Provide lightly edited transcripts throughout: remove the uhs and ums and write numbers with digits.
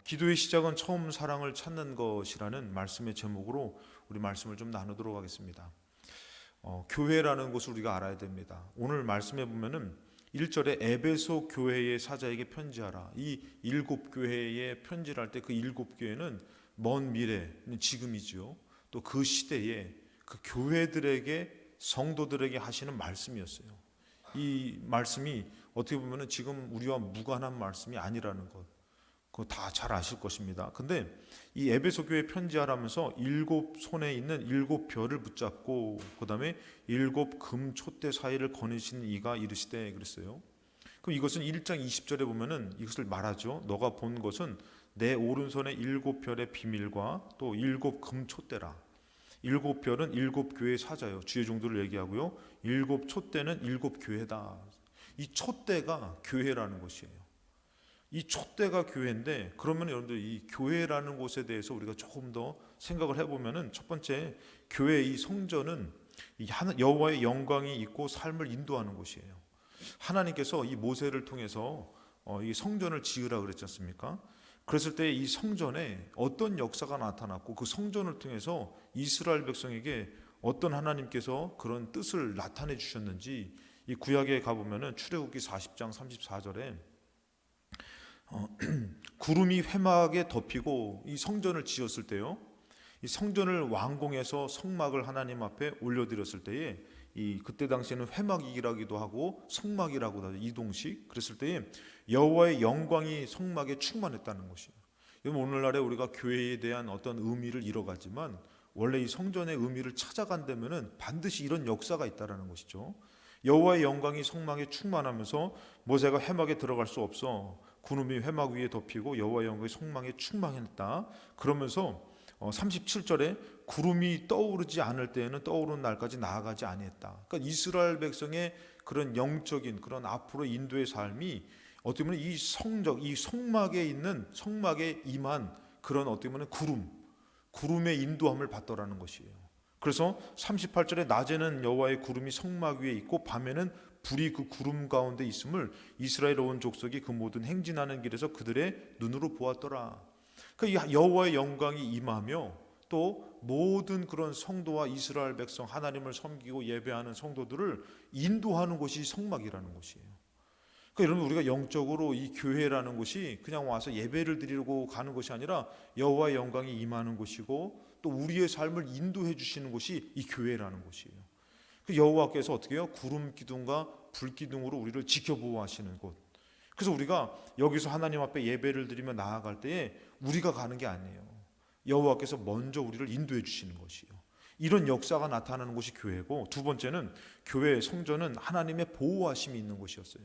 기도의 시작은 처음 사랑을 찾는 것이라는 말씀의 제목으로 우리 말씀을 좀 나누도록 하겠습니다. 교회라는 것을 우리가 알아야 됩니다. 오늘 말씀에 보면은 1절에 에베소 교회의 사자에게 편지하라. 이 7교회에 편지를 할 때 그 7교회는 먼 미래, 지금이죠. 또 그 시대에 그 교회들에게 성도들에게 하시는 말씀이었어요. 이 말씀이 어떻게 보면은 지금 우리와 무관한 말씀이 아니라는 것. 그거 다 잘 아실 것입니다. 근데 이 에베소 교회 편지하라면서 7손에 있는 7별을 붙잡고 그 다음에 7금 촛대 사이를 거니신 이가 이르시되 그랬어요. 그럼 이것은 1장 20절에 보면은 이것을 말하죠. 너가 본 것은 내 오른손에 7별의 비밀과 또 7금 촛대라. 7별은 7교회의 사자예요. 주의 종들을 얘기하고요. 7촛대는 7교회다. 이 촛대가 교회라는 것이에요. 이 촛대가 교회인데, 그러면 여러분들 이 교회라는 곳에 대해서 우리가 조금 더 생각을 해보면은, 첫 번째, 교회 이 성전은 여호와의 영광이 있고 삶을 인도하는 곳이에요. 하나님께서 이 모세를 통해서 이 성전을 지으라 그랬지 않습니까? 그랬을 때 이 성전에 어떤 역사가 나타났고, 그 성전을 통해서 이스라엘 백성에게 어떤 하나님께서 그런 뜻을 나타내 주셨는지, 이 구약에 가보면은 출애굽기 40장 34절에 구름이 회막에 덮이고 이 성전을 지었을 때요, 이 성전을 완공해서 성막을 하나님 앞에 올려드렸을 때에 그때 당시에는 회막이라기도 하고 성막이라고도 하죠. 이동식. 그랬을 때에 여호와의 영광이 성막에 충만했다는 것이에요. 여러분, 오늘날에 우리가 교회에 대한 어떤 의미를 잃어가지만 원래 이 성전의 의미를 찾아간다면은 반드시 이런 역사가 있다라는 것이죠. 여호와의 영광이 성막에 충만하면서 모세가 회막에 들어갈 수 없어 구름이 회막 위에 덮이고 여호와의 영광이 성막에 충만했다. 그러면서 37절에 구름이 떠오르지 않을 때에는 떠오르는 날까지 나아가지 아니했다. 그러니까 이스라엘 백성의 그런 영적인 그런 앞으로 인도의 삶이 어떻게 보면 이 성막에 있는 성막에 임한 그런 어떻게 보면 구름의 인도함을 받더라는 것이에요. 그래서 38절에 낮에는 여호와의 구름이 성막 위에 있고 밤에는 불이 그 구름 가운데 있음을 이스라엘 온 족속이 그 모든 행진하는 길에서 그들의 눈으로 보았더라. 그러니까 여호와의 영광이 임하며 또 모든 그런 성도와 이스라엘 백성 하나님을 섬기고 예배하는 성도들을 인도하는 곳이 성막이라는 곳이에요. 그러니까 여러분, 우리가 영적으로 이 교회라는 곳이 그냥 와서 예배를 드리려고 가는 것이 아니라 여호와의 영광이 임하는 곳이고 또 우리의 삶을 인도해 주시는 곳이 이 교회라는 곳이에요. 그 여호와께서 어떻게 해요? 구름 기둥과 불 기둥으로 우리를 지켜보호하시는 곳. 그래서 우리가 여기서 하나님 앞에 예배를 드리며 나아갈 때에 우리가 가는 게 아니에요. 여호와께서 먼저 우리를 인도해 주시는 것이에요. 이런 역사가 나타나는 곳이 교회고, 두 번째는 교회 성전은 하나님의 보호하심이 있는 곳이었어요.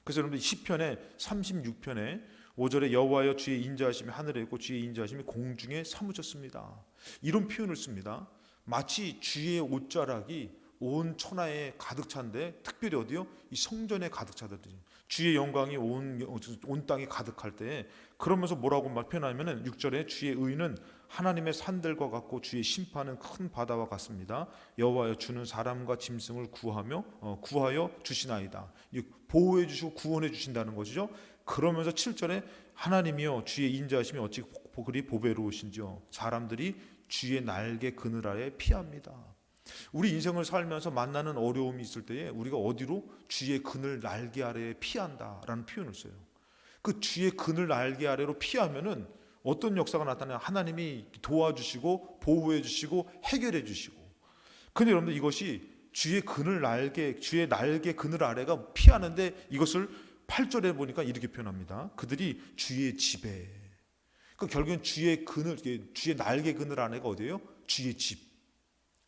그래서 여러분들 시편의 36편에 5절에 여호와여 주의 인자하심이 하늘에 있고 주의 인자하심이 공중에 사무쳤습니다. 이런 표현을 씁니다. 마치 주의 옷자락이 온 천하에 가득 찬데, 특별히 어디요? 이 성전에 가득 차듯이 주의 영광이 온 땅에 가득할 때, 그러면서 뭐라고 표현하면은 6절에 주의 의는 하나님의 산들과 같고 주의 심판은 큰 바다와 같습니다. 여호와여 주는 사람과 짐승을 구하여 주시나이다. 보호해 주시고 구원해 주신다는 것이죠. 그러면서 7절에 하나님이여 주의 인자하심이 어찌 그리 보배로우신지요 사람들이 주의 날개 그늘 아래 피합니다. 우리 인생을 살면서 만나는 어려움이 있을 때에 우리가 어디로? 주의 그늘 날개 아래에 피한다라는 표현을 써요. 그 주의 그늘 날개 아래로 피하면은 어떤 역사가 나타나냐? 하나님이 도와주시고 보호해 주시고 해결해 주시고. 근데 여러분들, 이것이 주의 날개 그늘 아래가 피하는데, 이것을 8절에 보니까 이렇게 표현합니다. 그들이 주의 집에. 그러니까 결국엔 주의 날개 그늘 아래가 어디예요? 주의 집,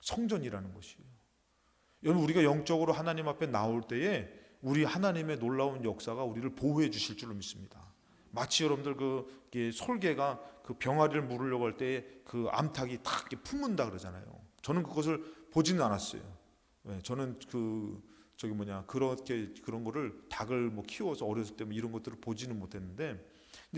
성전이라는 것이에요. 여러분, 우리가 영적으로 하나님 앞에 나올 때에 우리 하나님의 놀라운 역사가 우리를 보호해 주실 줄로 믿습니다. 마치 여러분들 솔개가 그 병아리를 물으려고 할 때 그 암탉이 탁 품은다 그러잖아요. 저는 그것을 보지는 않았어요. 저는 그런 거를 닭을 키워서 어렸을 때 이런 것들을 보지는 못했는데,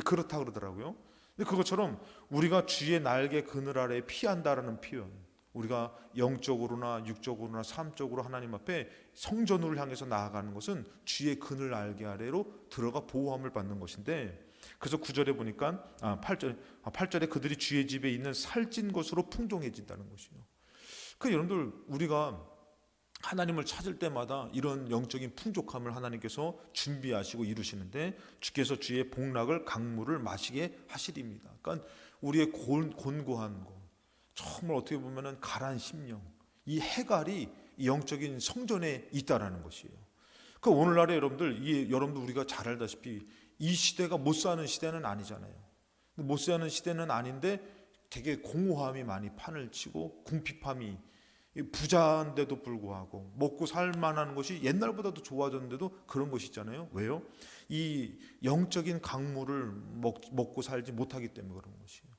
그렇다 그러더라고요. 근데 그것처럼 우리가 주의 날개 그늘 아래에 피한다라는 표현, 우리가 영적으로나 육적으로나 삶적으로 하나님 앞에 성전을 향해서 나아가는 것은 주의 그늘 날개 아래로 들어가 보호함을 받는 것인데, 그래서 9절에 보니까 8절에 그들이 주의 집에 있는 살찐 것으로 풍족해진다는 것이요. 그 여러분들 우리가 하나님을 찾을 때마다 이런 영적인 풍족함을 하나님께서 준비하시고 이루시는데 주께서 주의 복락을 강물을 마시게 하시리입니다. 그러니까 우리의 곤고한 것, 정말 어떻게 보면은 가란 심령, 이 해갈이 이 영적인 성전에 있다라는 것이에요. 그 오늘날에 여러분들 우리가 잘 알다시피 이 시대가 못 사는 시대는 아니잖아요. 못 사는 시대는 아닌데 되게 공허함이 많이 판을 치고 궁핍함이, 부자인데도 불구하고 먹고 살 만한 것이 옛날보다도 좋아졌는데도 그런 것이 있잖아요. 왜요? 이 영적인 강물을 먹고 살지 못하기 때문에 그런 것이에요.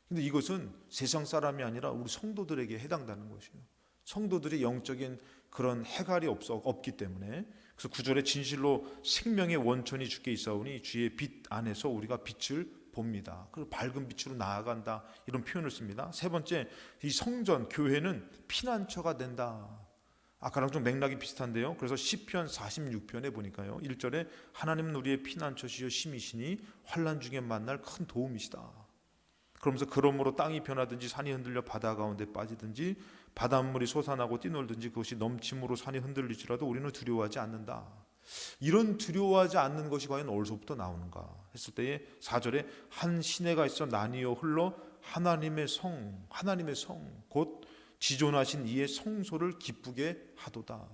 근데 이것은 세상 사람이 아니라 우리 성도들에게 해당되는 것이에요. 성도들이 영적인 그런 해갈이 없기 때문에. 그래서 9절에 진실로 생명의 원천이 주께 있사오니 주의 빛 안에서 우리가 빛을 봅니다. 그리고 밝은 빛으로 나아간다, 이런 표현을 씁니다. 세 번째, 이 성전, 교회는 피난처가 된다. 아까랑 좀 맥락이 비슷한데요. 그래서 시편 46편에 보니까요, 1절에 하나님은 우리의 피난처시요 힘이시니 환난 중에 만날 큰 도움이시다. 그러면서 그러므로 땅이 변하든지 산이 흔들려 바다 가운데 빠지든지 바닷물이 솟아나고 뛰놀든지 그것이 넘침으로 산이 흔들리지라도 우리는 두려워하지 않는다. 이런 두려워하지 않는 것이 과연 어디서부터 나오는가 했을 때에 4절에 한 시내가 있어 나뉘어 흘러 하나님의 성 곧 지존하신 이의 성소를 기쁘게 하도다.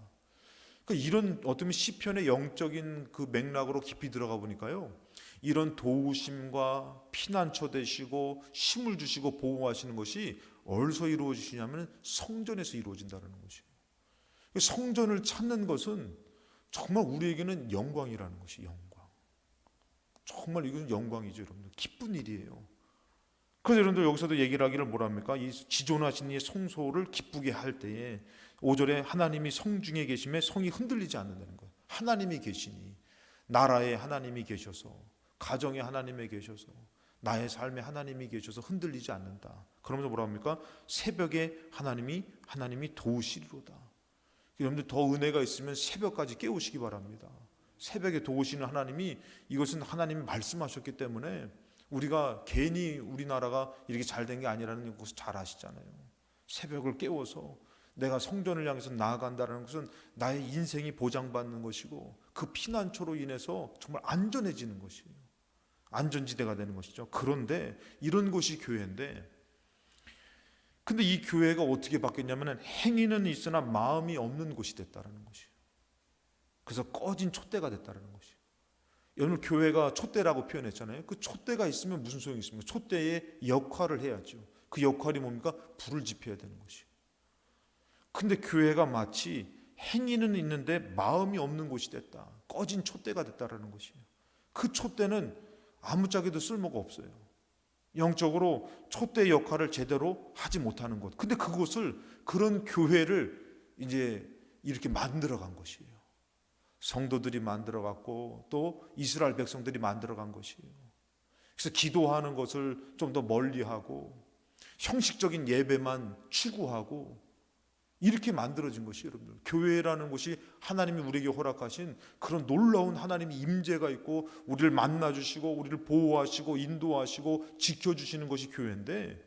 그러니까 이런 어떤 시편의 영적인 그 맥락으로 깊이 들어가 보니까요, 이런 도우심과 피난처 되시고 힘을 주시고 보호하시는 것이 어디서 이루어지시냐면 성전에서 이루어진다는 것이에요. 성전을 찾는 것은 정말 우리에게는 영광이라는 것이, 영광. 정말 이것은 영광이죠, 여러분들. 기쁜 일이에요. 그래서 여러분들 여기서도 얘기를 하기를 뭐랍니까? 이 지존하신 이의 성소를 기쁘게 할 때에 5절에 하나님이 성중에 계심에 성이 흔들리지 않는다는 거예요. 하나님이 계시니, 나라에 하나님이 계셔서, 가정에 하나님이 계셔서, 나의 삶에 하나님이 계셔서 흔들리지 않는다. 그러면서 뭐라 합니까? 새벽에 하나님이 도우시리로다. 여러분들 더 은혜가 있으면 새벽까지 깨우시기 바랍니다. 새벽에 도우시는 하나님이, 이것은 하나님이 말씀하셨기 때문에 우리가 괜히 우리나라가 이렇게 잘된 게 아니라는 것을 잘 아시잖아요. 새벽을 깨워서 내가 성전을 향해서 나아간다는 것은 나의 인생이 보장받는 것이고 그 피난처로 인해서 정말 안전해지는 것이에요. 안전지대가 되는 것이죠. 그런데 이런 곳이 교회인데, 근데 이 교회가 어떻게 바뀌었냐면 행위는 있으나 마음이 없는 곳이 됐다는 것이에요. 그래서 꺼진 촛대가 됐다는 것이에요. 여러분, 교회가 촛대라고 표현했잖아요. 그 촛대가 있으면 무슨 소용이 있습니까? 촛대의 역할을 해야죠. 그 역할이 뭡니까? 불을 지펴야 되는 것이에요. 근데 교회가 마치 행위는 있는데 마음이 없는 곳이 됐다. 꺼진 촛대가 됐다는 것이에요. 그 촛대는 아무짝에도 쓸모가 없어요. 영적으로 촛대 역할을 제대로 하지 못하는 것. 근데 그것을, 그런 교회를 이제 이렇게 만들어간 것이에요. 성도들이 만들어갔고 또 이스라엘 백성들이 만들어간 것이에요. 그래서 기도하는 것을 좀 더 멀리하고 형식적인 예배만 추구하고 이렇게 만들어진 것이, 여러분들, 교회라는 것이 하나님이 우리에게 허락하신 그런 놀라운 하나님의 임재가 있고 우리를 만나주시고 우리를 보호하시고 인도하시고 지켜주시는 것이 교회인데,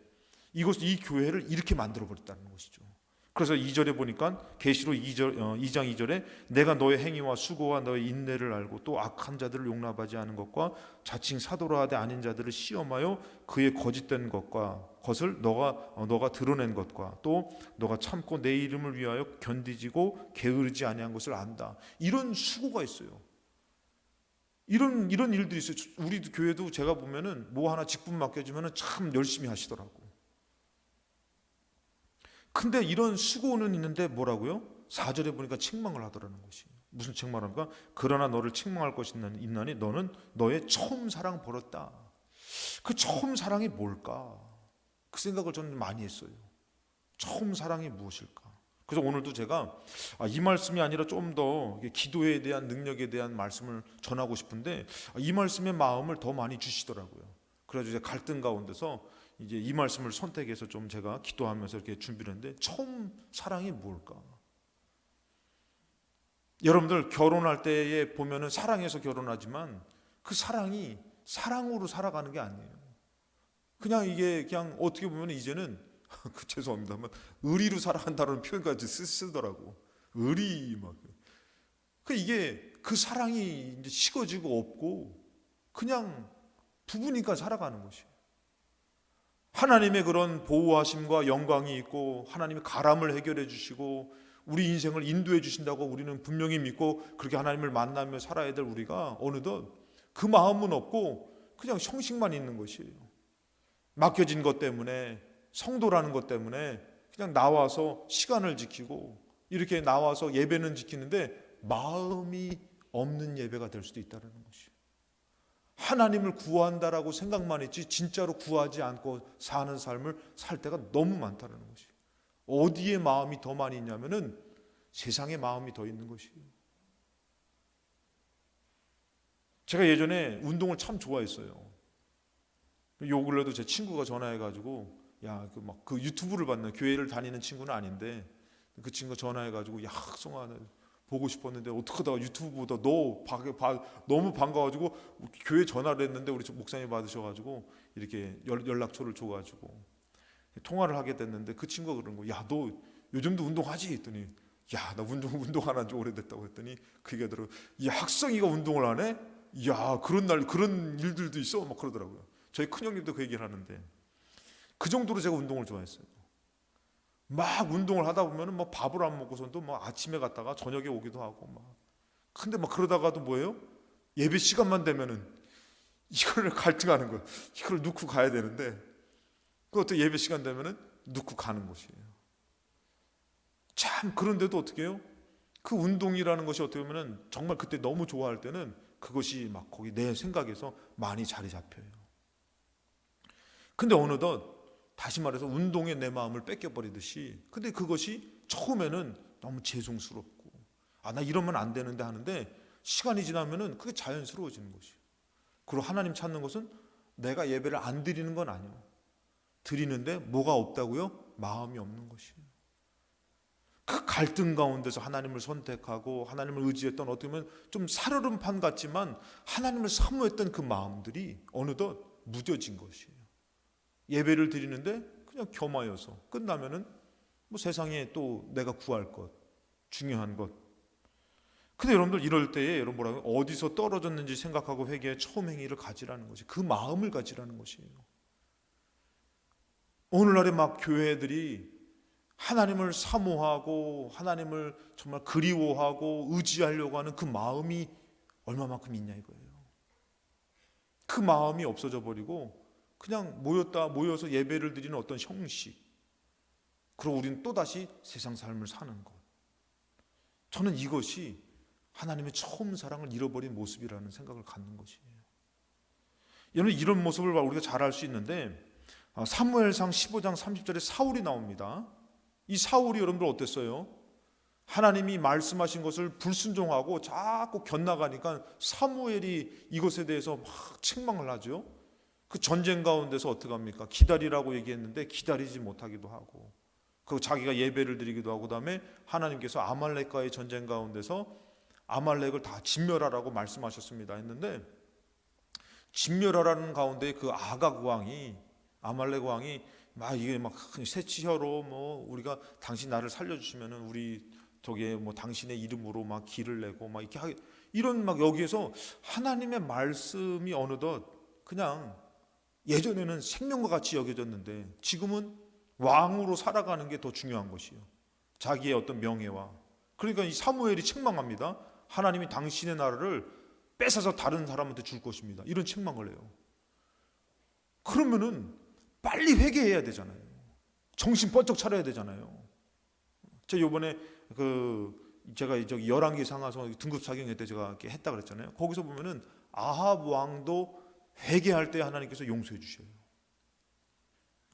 이 교회를 이렇게 만들어버렸다는 것이죠. 그래서 2절에 보니까 계시록 2장 2절에 내가 너의 행위와 수고와 너의 인내를 알고 또 악한 자들을 용납하지 않은 것과 자칭 사도라 하되 아닌 자들을 시험하여 그의 거짓된 것을 너가 드러낸 것과 또 너가 참고 내 이름을 위하여 견디지고 게으르지 아니한 것을 안다. 이런 수고가 있어요. 이런 일들이 있어요. 우리 교회도 제가 보면은 뭐 하나 직분 맡겨주면은 참 열심히 하시더라고. 근데 이런 수고는 있는데 뭐라고요? 4절에 보니까 책망을 하더라는 것이에요. 무슨 책망을 합니까? 그러나 너를 책망할 것이 있나니 너는 너의 처음 사랑 버렸다. 그 처음 사랑이 뭘까? 그 생각을 저는 많이 했어요. 처음 사랑이 무엇일까? 그래서 오늘도 제가 이 말씀이 아니라 좀 더 기도에 대한 능력에 대한 말씀을 전하고 싶은데 이 말씀의 마음을 더 많이 주시더라고요. 그래가지고 제가 갈등 가운데서 이제 이 말씀을 선택해서 좀 제가 기도하면서 이렇게 준비를 했는데, 처음 사랑이 뭘까? 여러분들 결혼할 때에 보면은 사랑해서 결혼하지만 그 사랑이 사랑으로 살아가는 게 아니에요. 그냥 이게 그냥 어떻게 보면 이제는 죄송합니다만 의리로 살아간다는 표현까지 쓰더라고. 의리 막. 이게 그 사랑이 이제 식어지고 없고 그냥 부부니까 살아가는 것이에요. 하나님의 그런 보호하심과 영광이 있고 하나님이 가람을 해결해 주시고 우리 인생을 인도해 주신다고 우리는 분명히 믿고 그렇게 하나님을 만나며 살아야 될 우리가 어느덧 그 마음은 없고 그냥 형식만 있는 것이에요. 맡겨진 것 때문에, 성도라는 것 때문에 그냥 나와서 시간을 지키고 이렇게 나와서 예배는 지키는데 마음이 없는 예배가 될 수도 있다는 것이에요. 하나님을 구한다라고 생각만 했지 진짜로 구하지 않고 사는 삶을 살 때가 너무 많다는 것이에요. 어디에 마음이 더 많이 있냐면은 세상에 마음이 더 있는 것이에요. 제가 예전에 운동을 참 좋아했어요. 요 근래도 제 친구가 전화해가지고 야, 그 유튜브를 봤네. 교회를 다니는 친구는 아닌데 그 친구가 전화해가지고 야, 학성아 보고 싶었는데 어떡하다가 유튜브보다 너무 반가워가지고 교회 전화를 했는데 우리 목사님 받으셔가지고 이렇게 연락처를 줘가지고 통화를 하게 됐는데 그 친구가 그런 거, 야, 너 요즘도 운동하지? 했더니 야, 나 운동 안 한 지 오래됐다고 했더니 그 얘기가 들어, 야, 학성이가 운동을 안 해? 야, 그런 일들도 있어? 막 그러더라고요. 저희 큰형님도 그 얘기를 하는데 그 정도로 제가 운동을 좋아했어요. 막 운동을 하다 보면은 뭐 밥을 안 먹고선도 뭐 아침에 갔다가 저녁에 오기도 하고 막. 근데 막 그러다가도 뭐예요? 예배 시간만 되면은 이거를 갈등하는 거예요. 이걸 넣고 가야 되는데 그것도 예배 시간 되면은 넣고 가는 것이에요. 참 그런데도 어떻게 해요? 그 운동이라는 것이 어떻게 보면은 정말 그때 너무 좋아할 때는 그것이 막 거기 내 생각에서 많이 자리 잡혀요. 근데 어느덧 다시 말해서 운동에 내 마음을 뺏겨버리듯이, 근데 그것이 처음에는 너무 죄송스럽고 나 이러면 안 되는데 하는데 시간이 지나면은 그게 자연스러워지는 것이에요. 그리고 하나님 찾는 것은 내가 예배를 안 드리는 건 아니에요. 드리는데 뭐가 없다고요? 마음이 없는 것이에요. 그 갈등 가운데서 하나님을 선택하고 하나님을 의지했던 어떻게 보면 좀 살얼음판 같지만 하나님을 사모했던 그 마음들이 어느덧 무뎌진 것이에요. 예배를 드리는데 그냥 겸하여서 끝나면은 뭐 세상에 또 내가 구할 것, 중요한 것. 근데 여러분들 이럴 때에 여러분 뭐라고 어디서 떨어졌는지 생각하고 회개의 처음 행위를 가지라는 것이, 그 마음을 가지라는 것이에요. 오늘날에 막 교회들이 하나님을 사모하고 하나님을 정말 그리워하고 의지하려고 하는 그 마음이 얼마만큼 있냐 이거예요. 그 마음이 없어져 버리고 그냥 모여서 예배를 드리는 어떤 형식, 그리고 우리는 또다시 세상 삶을 사는 것. 저는 이것이 하나님의 처음 사랑을 잃어버린 모습이라는 생각을 갖는 것이에요. 여러분 이런 모습을 우리가 잘 알 수 있는데 사무엘상 15장 30절에 사울이 나옵니다. 이 사울이 여러분들 어땠어요? 하나님이 말씀하신 것을 불순종하고 자꾸 곁나가니까 사무엘이 이것에 대해서 막 책망을 하죠. 그 전쟁 가운데서 어떻게 합니까? 기다리라고 얘기했는데 기다리지 못하기도 하고, 그 자기가 예배를 드리기도 하고, 그다음에 하나님께서 아말렉과의 전쟁 가운데서 아말렉을 다 진멸하라고 말씀하셨습니다 했는데, 진멸하라는 가운데 그 아각 왕이, 아말렉 왕이 막 이게 막 새치혀로 뭐 우리가 당신 나를 살려주시면은 우리 저게 뭐 당신의 이름으로 막 길을 내고 막 이렇게 하게, 이런 막 여기에서 하나님의 말씀이 어느덧 그냥 예전에는 생명과 같이 여겨졌는데 지금은 왕으로 살아가는 게 더 중요한 것이에요. 자기의 어떤 명예와. 그러니까 이 사무엘이 책망합니다. 하나님이 당신의 나라를 뺏어서 다른 사람한테 줄 것입니다. 이런 책망을 해요. 그러면은 빨리 회개해야 되잖아요. 정신 번쩍 차려야 되잖아요. 제가 요번에 제가 저기 열왕기 상하서 등급 사경회 때 제가 이렇게 했다 그랬잖아요. 거기서 보면은 아합 왕도 회개할 때 하나님께서 용서해 주셔요.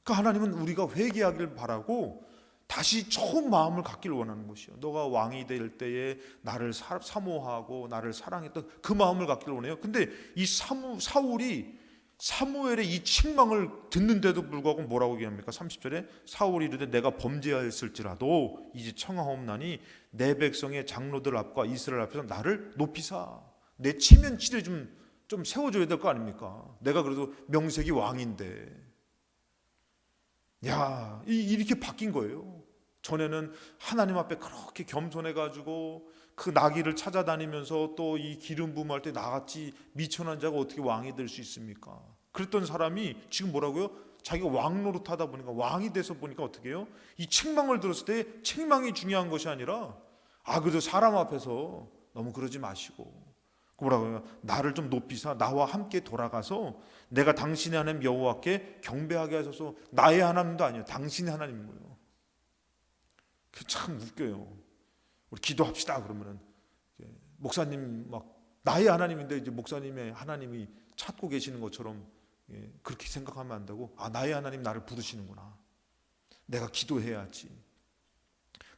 그러니까 하나님은 우리가 회개하길 바라고 다시 처음 마음을 갖기를 원하는 것이요. 너가 왕이 될 때에 나를 사모하고 나를 사랑했던 그 마음을 갖기를 원해요. 근데 이 사울이 사무엘의 이 책망을 듣는데도 불구하고 뭐라고 얘기합니까? 30절에 사울이 이르되 내가 범죄하였을지라도 이제 청하옵나니 내 백성의 장로들 앞과 이스라엘 앞에서 나를 높이사 내 체면치레 좀 좀 세워줘야 될 거 아닙니까? 내가 그래도 명색이 왕인데. 야, 이렇게 바뀐 거예요. 전에는 하나님 앞에 그렇게 겸손해가지고 그 나귀를 찾아다니면서 또 이 기름 부음할 때 나같이 미천한 자가 어떻게 왕이 될 수 있습니까? 그랬던 사람이 지금 뭐라고요? 자기가 왕 노릇하다 보니까, 왕이 돼서 보니까 어떻게 해요? 이 책망을 들었을 때 책망이 중요한 것이 아니라, 그래도 사람 앞에서 너무 그러지 마시고, 뭐라고 해요? 나를 좀 높이사 나와 함께 돌아가서 내가 당신의 하나님 여호와께 경배하게 하소서. 나의 하나님도 아니에요, 당신의 하나님인 거예요. 참 웃겨요. 우리 기도합시다 그러면은 목사님 막 나의 하나님인데 이제 목사님의 하나님이 찾고 계시는 것처럼 그렇게 생각하면 안 되고, 나의 하나님 나를 부르시는구나, 내가 기도해야지,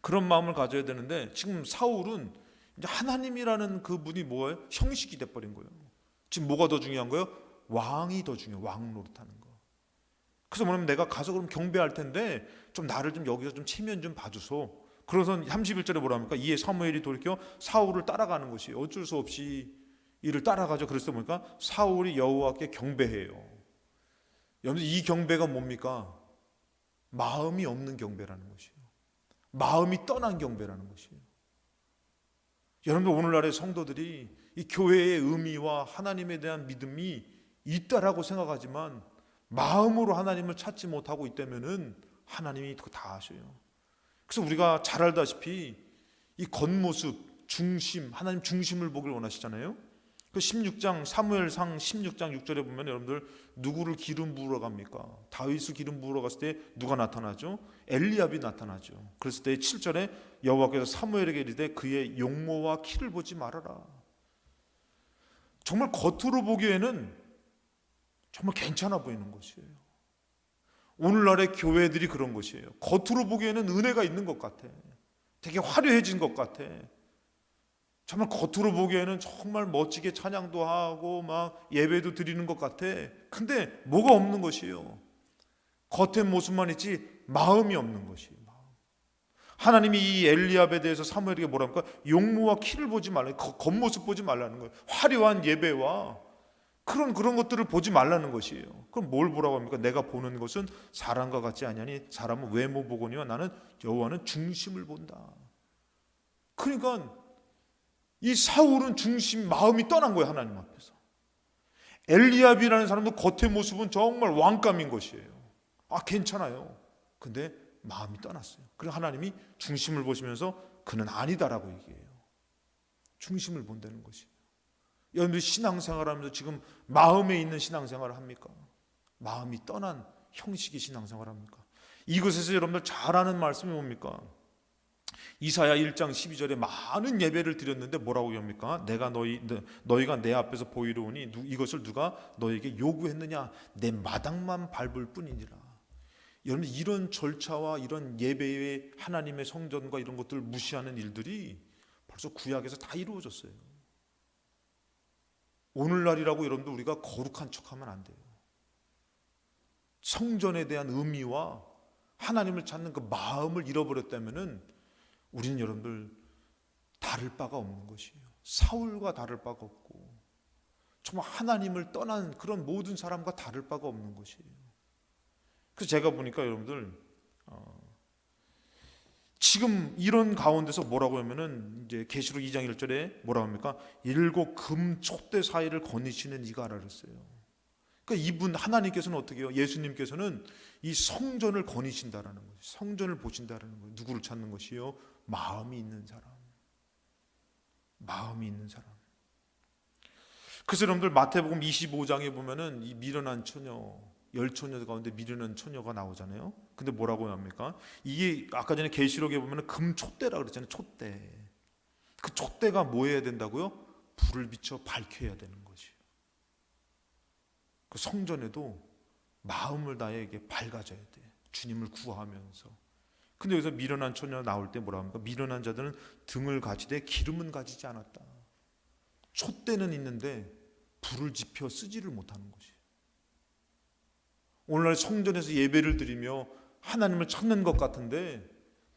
그런 마음을 가져야 되는데, 지금 사울은 이제 하나님이라는 그 분이 뭐예요? 형식이 돼버린 거예요. 지금 뭐가 더 중요한 거예요? 왕이 더 중요해요. 왕 노릇하는 거. 그래서 뭐냐면 내가 가서 그럼 경배할 텐데 좀 나를 좀 여기서 좀 체면 좀 봐주소. 그래서 31절에 뭐라 합니까? 이에 사무엘이 돌이켜 사울을 따라가는 것이 어쩔 수 없이 이를 따라가죠. 그래서 보니까 사울이 여호와께 경배해요. 여러분, 이 경배가 뭡니까? 마음이 없는 경배라는 것이에요. 마음이 떠난 경배라는 것이에요. 여러분들, 오늘날의 성도들이 이 교회의 의미와 하나님에 대한 믿음이 있다라고 생각하지만 마음으로 하나님을 찾지 못하고 있다면은 하나님이 그거 다 아셔요. 그래서 우리가 잘 알다시피 이 겉모습, 중심, 하나님 중심을 보길 원하시잖아요. 그 16장 사무엘상 16장 6절에 보면 여러분들 누구를 기름 부으러 갑니까? 다윗을 기름 부으러 갔을 때 누가 나타나죠? 엘리압이 나타나죠. 그랬을 때 7절에 여호와께서 사무엘에게 이르되 그의 용모와 키를 보지 말아라. 정말 겉으로 보기에는 정말 괜찮아 보이는 것이에요. 오늘날의 교회들이 그런 것이에요. 겉으로 보기에는 은혜가 있는 것 같아. 되게 화려해진 것 같아. 정말 겉으로 보기에는 정말 멋지게 찬양도 하고 막 예배도 드리는 것 같아. 근데 뭐가 없는 것이에요. 겉의 모습만 있지 마음이 없는 것이에요. 하나님이 이 엘리압에 대해서 사무엘에게 뭐라 합니까? 용모와 키를 보지 말라, 겉모습 보지 말라는 거예요. 화려한 예배와 그런 것들을 보지 말라는 것이에요. 그럼 뭘 보라고 합니까? 내가 보는 것은 사람과 같지 아니하니 사람은 외모 보거니와 나는 여호와는 중심을 본다. 그러니까 이 사울은 중심, 마음이 떠난 거예요. 하나님 앞에서. 엘리압이라는 사람도 겉의 모습은 정말 왕감인 것이에요. 괜찮아요. 근데 마음이 떠났어요. 그래서 하나님이 중심을 보시면서 그는 아니다라고 얘기해요. 중심을 본다는 것이에요. 여러분들이 신앙생활하면서 지금 마음에 있는 신앙생활을 합니까? 마음이 떠난 형식의 신앙생활을 합니까? 이것에서 여러분들 잘 아는 말씀이 뭡니까? 이사야 1장 12절에 많은 예배를 드렸는데 뭐라고 합니까? 내가 너희가 내 앞에서 보이려오니 이것을 누가 너에게 요구했느냐? 내 마당만 밟을 뿐이니라. 여러분, 이런 절차와 이런 예배의 하나님의 성전과 이런 것들을 무시하는 일들이 벌써 구약에서 다 이루어졌어요. 오늘날이라고 여러분들 우리가 거룩한 척하면 안 돼요. 성전에 대한 의미와 하나님을 찾는 그 마음을 잃어버렸다면은 우리는 여러분들 다를 바가 없는 것이에요. 사울과 다를 바가 없고 정말 하나님을 떠난 그런 모든 사람과 다를 바가 없는 것이에요. 그래서 제가 보니까 여러분들 지금 이런 가운데서 뭐라고 하면은 이제 계시록 2장 1절에 뭐라고 합니까? 7 금 촛대 사이를 거니시는 이가 알아 그랬어요. 그러니까 이분 하나님께서는 어떻게 해요? 예수님께서는 이 성전을 거니신다라는 거예요. 성전을 보신다라는 거예요. 누구를 찾는 것이요? 마음이 있는 사람. 마음이 있는 사람. 그래서 여러분들 마태복음 25장에 보면은 이 미련한 처녀, 10처녀 가운데 미련한 처녀가 나오잖아요. 근데 뭐라고 합니까? 이게 아까 전에 계시록에 보면은 금촛대라 그랬잖아요. 촛대. 그 촛대가 뭐 해야 된다고요? 불을 비춰 밝혀야 되는 것이에요. 그 성전에도 마음을 다해 밝아져야 돼. 주님을 구하면서. 근데 여기서 미련한 처녀 나올 때 뭐라 합니까? 미련한 자들은 등을 가지되 기름은 가지지 않았다. 촛대는 있는데 불을 지펴 쓰지를 못하는 것이에요. 오늘날 성전에서 예배를 드리며 하나님을 찾는 것 같은데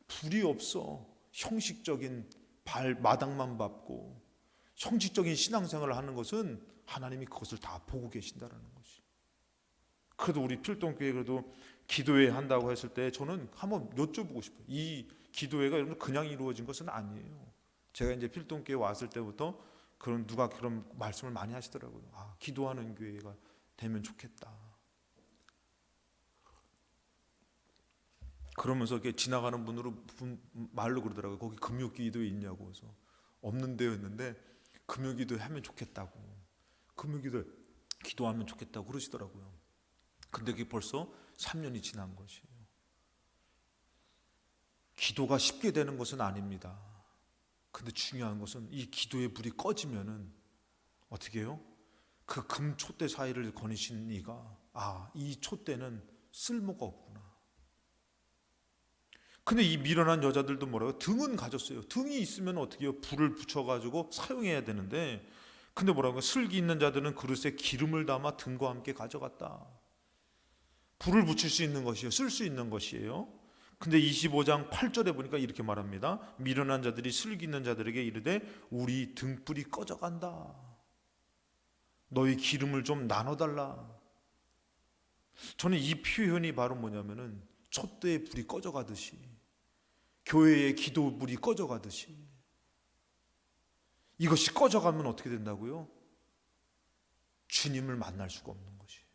불이 없어. 형식적인 마당만 밟고 형식적인 신앙생활을 하는 것은 하나님이 그것을 다 보고 계신다라는 것이. 그래도 우리 필동교회 그래도 기도회 한다고 했을 때 저는 한번 여쭤보고 싶어요. 이 기도회가 여러분 그냥 이루어진 것은 아니에요. 제가 이제 필동교회 왔을 때부터 누가 그런 말씀을 많이 하시더라고요. 기도하는 교회가 되면 좋겠다. 그러면서 이렇게 지나가는 말로 그러더라고요. 거기 금요기도회 있냐고. 그래서 없는 데였는데 금요기도회 하면 좋겠다고. 금요기도회 기도하면 좋겠다고 그러시더라고요. 근데 그게 벌써 3년이 지난 것이에요. 기도가 쉽게 되는 것은 아닙니다. 근데 중요한 것은 이 기도의 불이 꺼지면은 어떻게 해요? 그 금촛대 사이를 거니신 이가 이 촛대는 쓸모가 없구나. 근데 이 미련한 여자들도 뭐라고요? 등은 가졌어요. 등이 있으면 어떻게 해요? 불을 붙여가지고 사용해야 되는데, 근데 뭐라고요? 슬기 있는 자들은 그릇에 기름을 담아 등과 함께 가져갔다. 불을 붙일 수 있는 것이에요. 쓸 수 있는 것이에요. 근데 25장 8절에 보니까 이렇게 말합니다. 미련한 자들이 슬기 있는 자들에게 이르되 우리 등불이 꺼져간다. 너희 기름을 좀 나눠달라. 저는 이 표현이 바로 뭐냐면은 촛대의 불이 꺼져가듯이, 교회의 기도불이 꺼져가듯이, 이것이 꺼져가면 어떻게 된다고요? 주님을 만날 수가 없는 것이에요.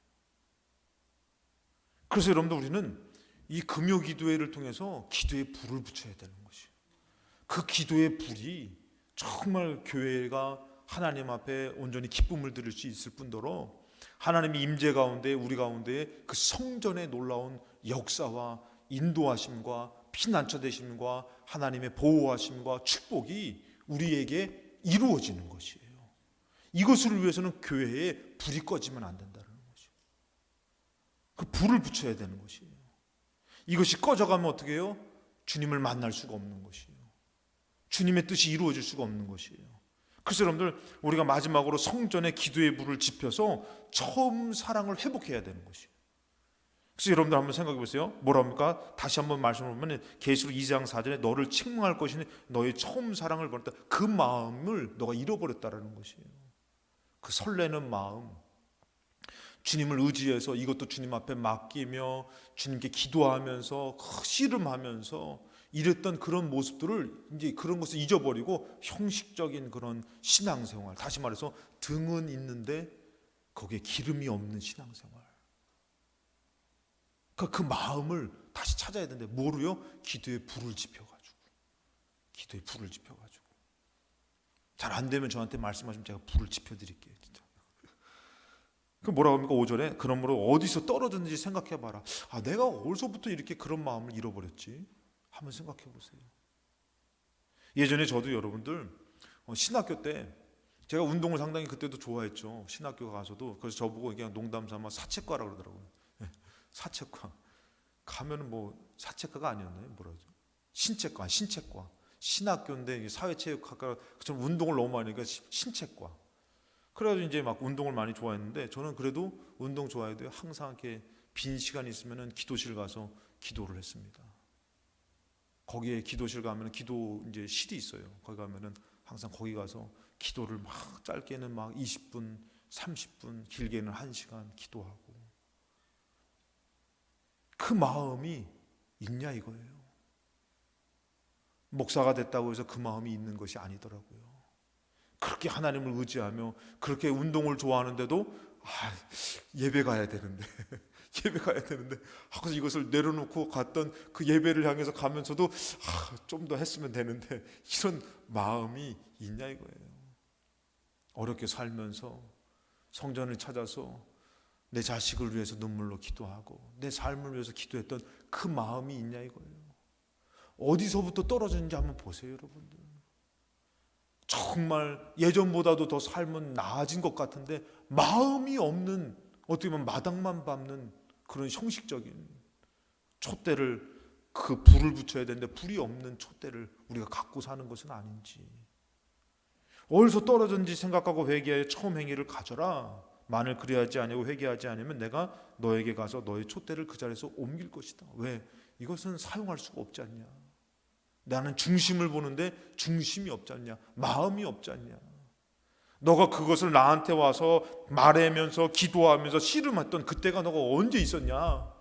그래서 여러분들 우리는 이 금요기도회를 통해서 기도에 불을 붙여야 되는 것이에요. 그 기도의 불이 정말 교회가 하나님 앞에 온전히 기쁨을 드릴 수 있을 뿐더러 하나님의 임재 가운데 우리 가운데 그 성전의 놀라운 역사와 인도하심과 피난처 되심과 하나님의 보호하심과 축복이 우리에게 이루어지는 것이에요. 이것을 위해서는 교회에 불이 꺼지면 안 된다는 것이에요. 그 불을 붙여야 되는 것이에요. 이것이 꺼져가면 어떻게 해요? 주님을 만날 수가 없는 것이에요. 주님의 뜻이 이루어질 수가 없는 것이에요. 그래서 여러분들 우리가 마지막으로 성전의 기도의 불을 지펴서 처음 사랑을 회복해야 되는 것이에요. 그래서 여러분들 한번 생각해 보세요. 뭐랍니까? 다시 한번 말씀을 보면 계시록 2장 4절에 너를 책망할 것이니 너의 처음 사랑을 버렸다. 그 마음을 너가 잃어버렸다라는 것이에요. 그 설레는 마음, 주님을 의지해서 이것도 주님 앞에 맡기며 주님께 기도하면서 씨름하면서 이랬던 그런 모습들을 이제 그런 것을 잊어버리고 형식적인 그런 신앙생활, 다시 말해서 등은 있는데 거기에 기름이 없는 신앙생활. 그러니까 그 마음을 다시 찾아야 되는데 뭐로요? 기도에 불을 지펴가지고, 기도에 불을 지펴가지고. 잘 안 되면 저한테 말씀하시면 제가 불을 지펴드릴게요. 진짜. 그 뭐라고 합니까? 5절에 그러므로 어디서 떨어졌는지 생각해봐라. 내가 어디서부터 이렇게 그런 마음을 잃어버렸지? 한번 생각해 보세요. 예전에 저도 여러분들 신학교 때 제가 운동을 상당히 그때도 좋아했죠. 신학교 가서도. 그래서 저보고 그냥 농담 삼아 사채과라 그러더라고요. 사채과 가면은 뭐 사채과가 아니었나요? 뭐라죠? 신체과. 신학교인데 사회체육학과 좀 운동을 너무 많이 하니까 신체과. 그래가지고 이제 막 운동을 많이 좋아했는데 저는 그래도 운동 좋아해도 항상 이렇게 빈 시간 있으면은 기도실 가서 기도를 했습니다. 거기에 기도실 가면 기도 이제 실이 있어요. 거기 가면은 항상 거기 가서 기도를 막 짧게는 막 20분, 30분, 길게는 1시간 기도하고. 그 마음이 있냐 이거예요. 목사가 됐다고 해서 그 마음이 있는 것이 아니더라고요. 그렇게 하나님을 의지하며 그렇게 운동을 좋아하는데도 예배 가야 되는데 예배 가야 되는데 하고 이것을 내려놓고 갔던 그 예배를 향해서 가면서도 좀 더 했으면 되는데 이런 마음이 있냐 이거예요. 어렵게 살면서 성전을 찾아서 내 자식을 위해서 눈물로 기도하고 내 삶을 위해서 기도했던 그 마음이 있냐 이거예요. 어디서부터 떨어졌는지 한번 보세요 여러분들. 정말 예전보다도 더 삶은 나아진 것 같은데 마음이 없는, 어떻게 보면 마당만 밟는 그런 형식적인 촛대를, 그 불을 붙여야 되는데 불이 없는 촛대를 우리가 갖고 사는 것은 아닌지. 어디서 떨어졌는지 생각하고 회개하여 처음 행위를 가져라. 만일 그리하지 아니고 회개하지 않으면 내가 너에게 가서 너의 촛대를 그 자리에서 옮길 것이다. 왜? 이것은 사용할 수가 없지 않냐. 나는 중심을 보는데 중심이 없지 않냐. 마음이 없지 않냐. 너가 그것을 나한테 와서 말하면서 기도하면서 씨름했던 그때가 너가 언제 있었냐?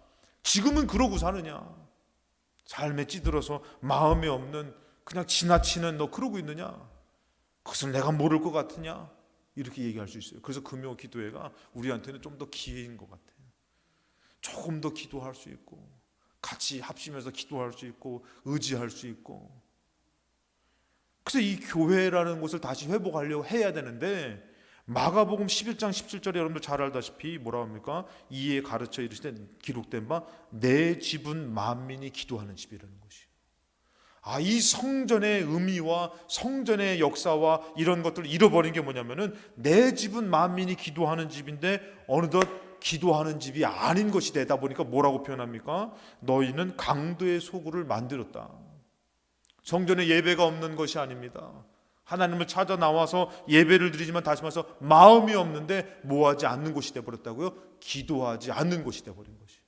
지금은 그러고 사느냐? 삶에 찌들어서 마음이 없는 그냥 지나치는 너 그러고 있느냐? 그것을 내가 모를 것 같으냐? 이렇게 얘기할 수 있어요. 그래서 금요 기도회가 우리한테는 좀 더 기회인 것 같아요. 조금 더 기도할 수 있고 같이 합심해서 기도할 수 있고 의지할 수 있고. 그래서 이 교회라는 곳을 다시 회복하려고 해야 되는데 마가복음 11장 17절에 여러분들 잘 알다시피 뭐라 합니까? 이에 가르쳐 이르시되 기록된 바 내 집은 만민이 기도하는 집이라는 것이에요. 이 성전의 의미와 성전의 역사와 이런 것들을 잃어버린 게 뭐냐면은 내 집은 만민이 기도하는 집인데 어느덧 기도하는 집이 아닌 것이 되다 보니까 뭐라고 표현합니까? 너희는 강도의 소굴을 만들었다. 성전에 예배가 없는 것이 아닙니다. 하나님을 찾아 나와서 예배를 드리지만 다시 말해서 마음이 없는데 뭐하지 않는 곳이 되어버렸다고요? 기도하지 않는 곳이 되어버린 것이.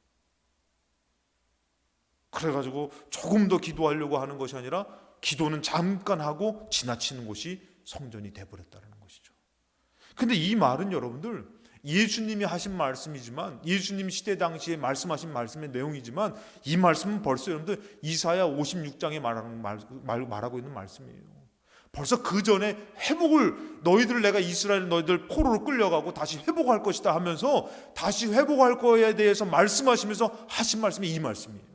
그래가지고 조금 더 기도하려고 하는 것이 아니라 기도는 잠깐 하고 지나치는 곳이 성전이 되어버렸다는 것이죠. 근데 이 말은 여러분들 예수님이 하신 말씀이지만 예수님 시대 당시에 말씀하신 말씀의 내용이지만 이 말씀은 벌써 여러분들 이사야 56장에 말하고 있는 말씀이에요. 벌써 그 전에 회복을 너희들 내가 이스라엘 너희들 포로로 끌려가고 다시 회복할 것이다 하면서 다시 회복할 거에 대해서 말씀하시면서 하신 말씀이 이 말씀이에요.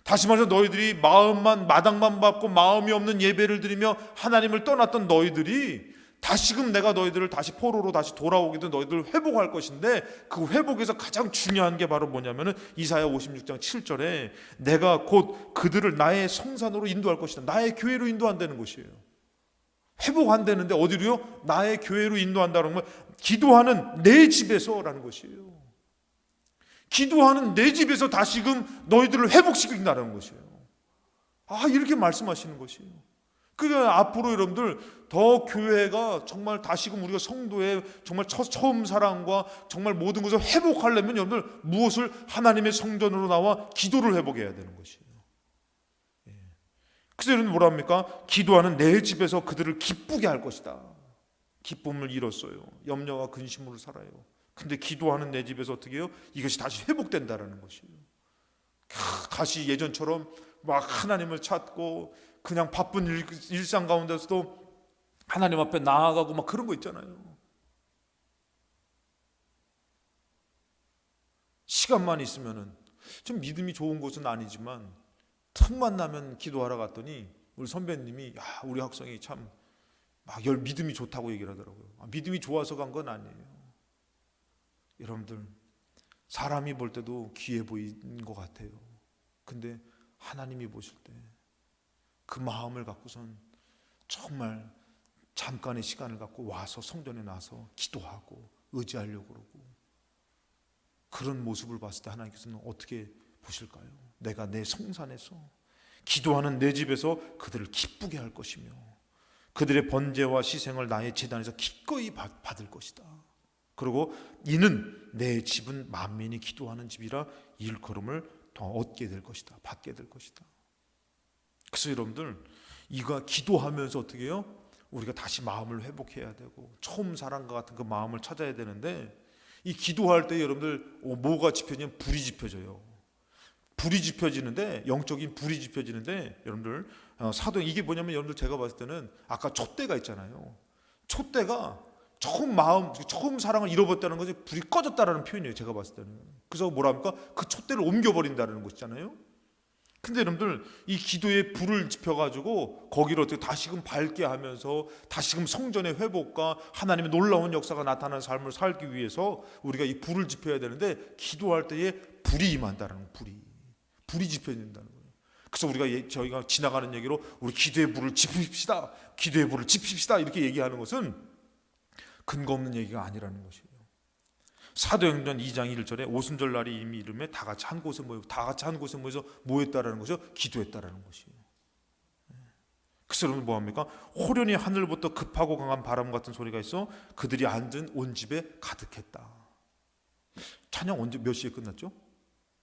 다시 말해서 너희들이 마당만 밟고 마음이 없는 예배를 드리며 하나님을 떠났던 너희들이 다시금 내가 너희들을 다시 포로로 다시 돌아오기도 너희들을 회복할 것인데 그 회복에서 가장 중요한 게 바로 뭐냐면은 이사야 56장 7절에 내가 곧 그들을 나의 성산으로 인도할 것이다. 나의 교회로 인도한다는 것이에요. 회복한다는데 어디로요? 나의 교회로 인도한다는 건 기도하는 내 집에서라는 것이에요. 기도하는 내 집에서 다시금 너희들을 회복시킨다는 것이에요. 이렇게 말씀하시는 것이에요. 그러니까 앞으로 여러분들 더 교회가 정말 다시금 우리가 성도의 정말 처음 사랑과 정말 모든 것을 회복하려면 여러분들 무엇을 하나님의 성전으로 나와 기도를 회복해야 되는 것이에요. 그래서 여러분 뭐라 합니까? 기도하는 내 집에서 그들을 기쁘게 할 것이다. 기쁨을 잃었어요. 염려와 근심으로 살아요. 근데 기도하는 내 집에서 어떻게 해요? 이것이 다시 회복된다라는 것이에요. 다시 예전처럼 막 하나님을 찾고 그냥 바쁜 일상 가운데서도 하나님 앞에 나아가고 막 그런 거 있잖아요. 시간만 있으면은 좀 믿음이 좋은 곳은 아니지만 틈만 나면 기도하러 갔더니 우리 선배님이 우리 학생이 참 막 믿음이 좋다고 얘기를 하더라고요. 믿음이 좋아서 간 건 아니에요. 여러분들 사람이 볼 때도 귀해 보이는 것 같아요. 근데 하나님이 보실 때 그 마음을 갖고선 정말 잠깐의 시간을 갖고 와서 성전에 나서 기도하고 의지하려고 그러고 그런 모습을 봤을 때 하나님께서는 어떻게 보실까요? 내가 내 성산에서 기도하는 내 집에서 그들을 기쁘게 할 것이며 그들의 번제와 시생을 나의 제단에서 기꺼이 받을 것이다. 그리고 이는 내 집은 만민이 기도하는 집이라 일컬음을 더 얻게 될 것이다. 받게 될 것이다. 그래서 여러분들 이거 기도하면서 어떻게 해요? 우리가 다시 마음을 회복해야 되고 처음 사랑과 같은 그 마음을 찾아야 되는데 이 기도할 때 여러분들 뭐가 지펴지면 불이 지펴져요. 불이 지펴지는데 영적인 불이 지펴지는데 여러분들 이게 뭐냐면 여러분들 제가 봤을 때는 아까 촛대가 있잖아요. 촛대가 처음 사랑을 잃어버렸다는 것이 불이 꺼졌다라는 표현이에요. 제가 봤을 때는. 그래서 뭐라 합니까? 그 촛대를 옮겨버린다는 것이잖아요. 근데 여러분들 이 기도에 불을 지펴가지고 거기를 어떻게 다시금 밝게 하면서 다시금 성전의 회복과 하나님의 놀라운 역사가 나타나는 삶을 살기 위해서 우리가 이 불을 지펴야 되는데 기도할 때에 불이 임한다는 불이 지펴진다는 거예요. 그래서 저희가 지나가는 얘기로 우리 기도의 불을 지핍시다. 기도의 불을 지핍시다. 이렇게 얘기하는 것은 근거 없는 얘기가 아니라는 것이에요. 사도행전 2장 1절에 오순절 날이 이미 이르매 다 같이 한 곳에 모여서 뭐했다라는 것이요? 기도했다라는 것이에요. 그래서 여러분 뭐합니까? 호련히 하늘부터 급하고 강한 바람 같은 소리가 있어 그들이 앉은 온 집에 가득했다. 찬양 언제 몇 시에 끝났죠?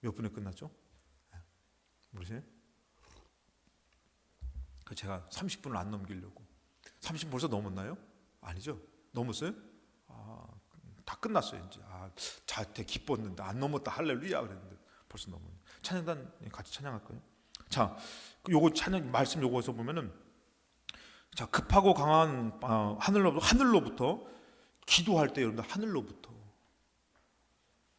몇 분에 끝났죠? 모르세요? 제가 30분을 안 넘기려고 30분 벌써 넘었나요? 아니죠? 넘었어요? 다 끝났어요 이제. 자태 기뻤는데 안 넘었다 할렐루야 그랬는데 벌써 넘었네. 찬양단 같이 찬양할까요? 자, 요거 찬양 말씀 요거에서 보면은 자 급하고 강한 하늘로부터 기도할 때 여러분들 하늘로부터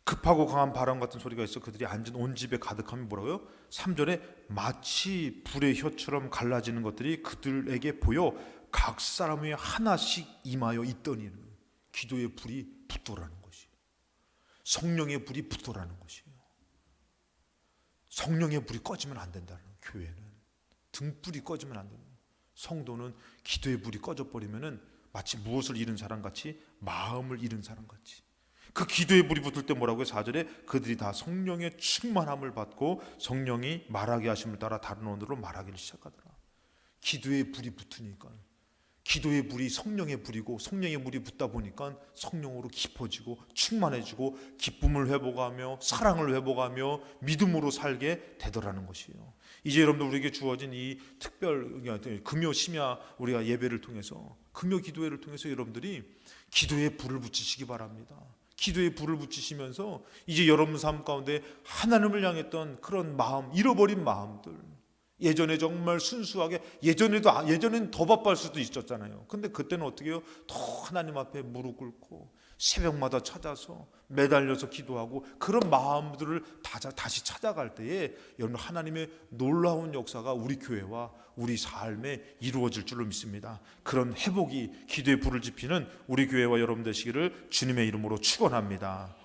급하고 강한 바람 같은 소리가 있어 그들이 앉은 온 집에 가득함이 뭐라고요? 3절에 마치 불의 혀처럼 갈라지는 것들이 그들에게 보여 각 사람 위에 하나씩 임하여 있더니 기도의 불이 붙도라는 것이에요. 성령의 불이 붙도라는 것이에요. 성령의 불이 꺼지면 안 된다는 교회는 등불이 꺼지면 안 됩니다. 성도는 기도의 불이 꺼져버리면은 마치 무엇을 잃은 사람 같이 마음을 잃은 사람 같이 그 기도의 불이 붙을 때 뭐라고요? 4절에 그들이 다 성령의 충만함을 받고 성령이 말하게 하심을 따라 다른 언어로 말하기를 시작하더라. 기도의 불이 붙으니까 기도의 불이 성령의 불이고 성령의 불이 붙다 보니까 성령으로 깊어지고 충만해지고 기쁨을 회복하며 사랑을 회복하며 믿음으로 살게 되더라는 것이에요. 이제 여러분들 우리에게 주어진 이 특별 금요 심야 우리가 예배를 통해서 금요 기도회를 통해서 여러분들이 기도의 불을 붙이시기 바랍니다. 기도의 불을 붙이시면서 이제 여러분 삶 가운데 하나님을 향했던 그런 마음, 잃어버린 마음들 예전에 정말 순수하게 예전엔 더 바빴을 수도 있었잖아요. 근데 그때는 어떻게 해요? 더 하나님 앞에 무릎 꿇고 새벽마다 찾아서 매달려서 기도하고 그런 마음들을 다시 찾아갈 때에 여러분 하나님의 놀라운 역사가 우리 교회와 우리 삶에 이루어질 줄로 믿습니다. 그런 회복이 기도의 불을 지피는 우리 교회와 여러분 되시기를 주님의 이름으로 축원합니다.